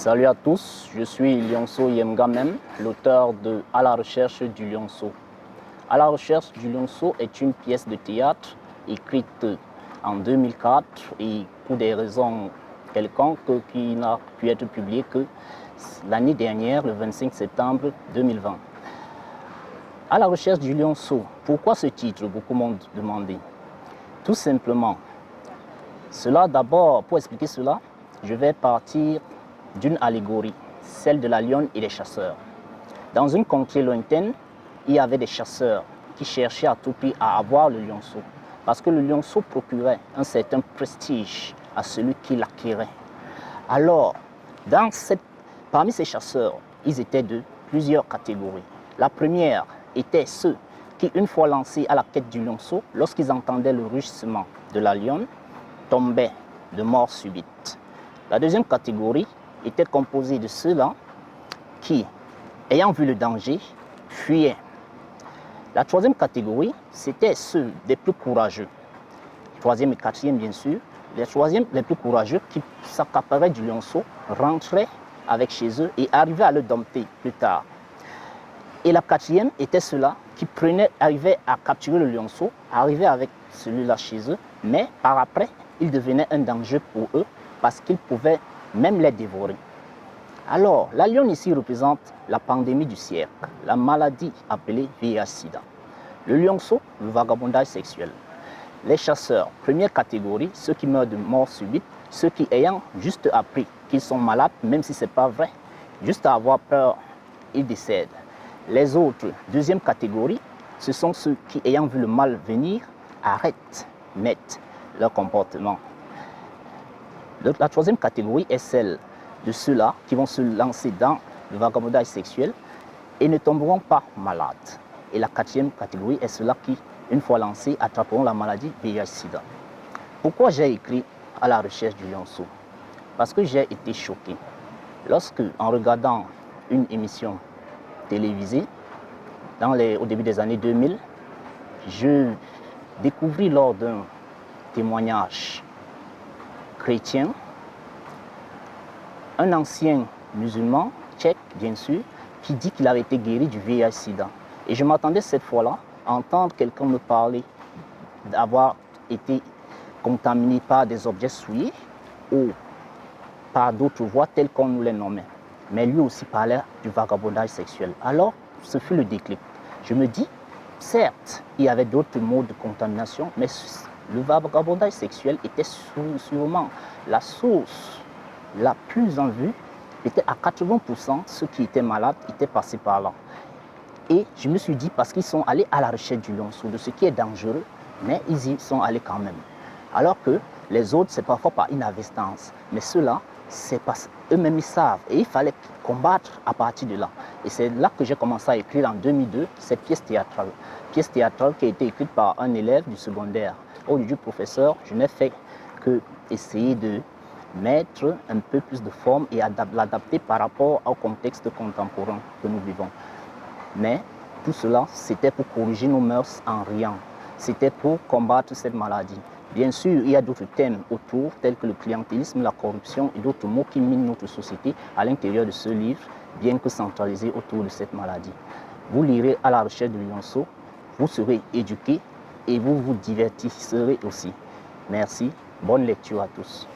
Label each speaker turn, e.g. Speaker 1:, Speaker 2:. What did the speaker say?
Speaker 1: Salut à tous, je suis Lionceau Yemgamem, l'auteur de À la recherche du lionceau. À la recherche du lionceau est une pièce de théâtre écrite en 2004 et pour des raisons quelconques qui n'a pu être publiée que l'année dernière, le 25 septembre 2020. À la recherche du lionceau, pourquoi ce titre? Beaucoup m'ont demandé. Tout simplement, pour expliquer cela, je vais partir d'une allégorie, celle de la lionne et des chasseurs. Dans une contrée lointaine, il y avait des chasseurs qui cherchaient à tout prix à avoir le lionceau, parce que le lionceau procurait un certain prestige à celui qui l'acquérait. Alors, parmi ces chasseurs, ils étaient de plusieurs catégories. La première était ceux qui, une fois lancés à la quête du lionceau, lorsqu'ils entendaient le rugissement de la lionne, tombaient de mort subite. La deuxième catégorie était composée de ceux-là qui, ayant vu le danger, fuyaient. La troisième catégorie, c'était ceux des plus courageux. Troisième et quatrième, bien sûr. Les troisièmes, les plus courageux, qui s'accaparaient du lionceau, rentraient avec chez eux et arrivaient à le dompter plus tard. Et la quatrième était ceux-là qui arrivaient à capturer le lionceau, arrivaient avec celui-là chez eux, mais par après, il devenait un danger pour eux parce qu'ils pouvaient même les dévorer. Alors, la lionne ici représente la pandémie du siècle, la maladie appelée VIH-Sida. Le lionceau, le vagabondage sexuel. Les chasseurs, première catégorie, ceux qui meurent de mort subite, ceux qui ayant juste appris qu'ils sont malades, même si ce n'est pas vrai, juste à avoir peur, ils décèdent. Les autres, deuxième catégorie, ce sont ceux qui, ayant vu le mal venir, arrêtent net leur comportement. La troisième catégorie est celle de ceux-là qui vont se lancer dans le vagabondage sexuel et ne tomberont pas malades. Et la quatrième catégorie est ceux-là qui, une fois lancés, attraperont la maladie VIH-Sida. Pourquoi j'ai écrit À la recherche du lionceau? Parce que j'ai été choqué lorsque, en regardant une émission télévisée au début des années 2000, je découvris lors d'un témoignage chrétien un ancien musulman, tchèque bien sûr, qui dit qu'il avait été guéri du VIH-Sida. Et je m'attendais cette fois-là à entendre quelqu'un me parler d'avoir été contaminé par des objets souillés ou par d'autres voies telles qu'on nous les nommait. Mais lui aussi parlait du vagabondage sexuel. Alors, ce fut le déclic. Je me dis, certes, il y avait d'autres modes de contamination, mais le vagabondage sexuel était sûrement la source la plus en vue. Était à 80%, ceux qui étaient malades étaient passés par là. Et je me suis dit, parce qu'ils sont allés à la recherche du lionceau, de ce qui est dangereux, mais ils y sont allés quand même. Alors que les autres, c'est parfois par inadvertance. Mais ceux-là, c'est parce qu'eux-mêmes ils savent. Et il fallait combattre à partir de là. Et c'est là que j'ai commencé à écrire en 2002 cette pièce théâtrale. Pièce théâtrale qui a été écrite par un élève du secondaire. Au lieu du professeur, je n'ai fait que essayer de mettre un peu plus de forme et l'adapter par rapport au contexte contemporain que nous vivons. Mais tout cela, c'était pour corriger nos mœurs en riant. C'était pour combattre cette maladie. Bien sûr, il y a d'autres thèmes autour, tels que le clientélisme, la corruption et d'autres mots qui minent notre société à l'intérieur de ce livre, bien que centralisé autour de cette maladie. Vous lirez À la recherche du lionceau, vous serez éduqués et vous vous divertisserez aussi. Merci, bonne lecture à tous.